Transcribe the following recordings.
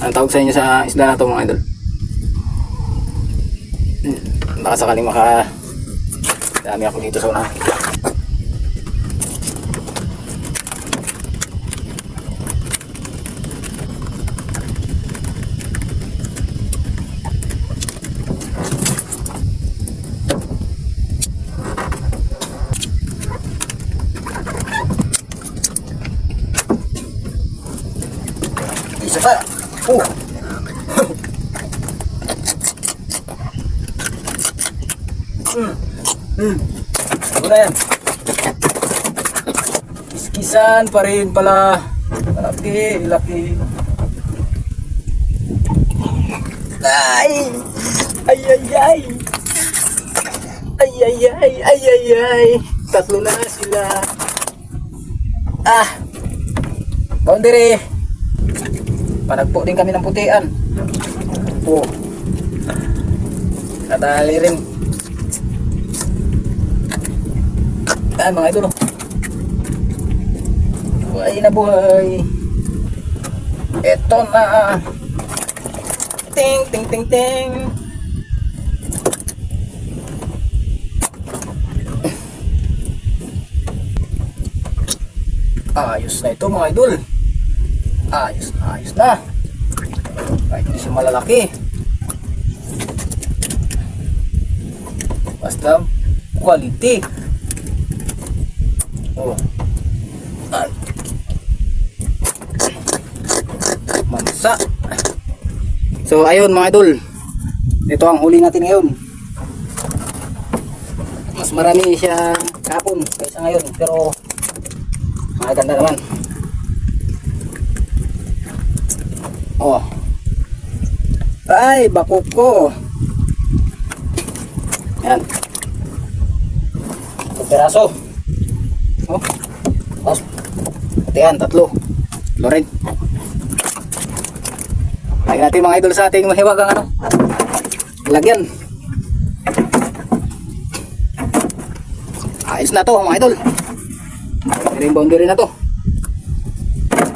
Anong tawag sa inyo sa isda na to mga idol? Baka sakaling dami ako dito sa unahan. Isa pa. Ano na yan? Iskisan pa rin pala. Laki, laki. Ay! Ay, ay, ay! Ay, ay, ay, ay, ay, ay! Tatlo na sila. Boundary! Panagpo din kami ng putian. Nadali rin. Mga idol. Buhay na buhay. Eto na. Ting, ting, ting, ting. Ayos na ito mga idol. Ayos na, ayos na. Kahit hindi siya malalaki. Basta quality. Mansa. So ayun mga idol, ito ang huli natin ngayon. Mas marami siya kahapon kaysa ngayon, pero maganda naman. Ay, bakok ko. Yan. Ito peraso. Tapos putihan, tatlo rin. Lagyan natin mga idol sa ating mahiwagang lagyan. Ayos na to mga idol. Boundary na to.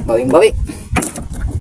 Bawing bawi.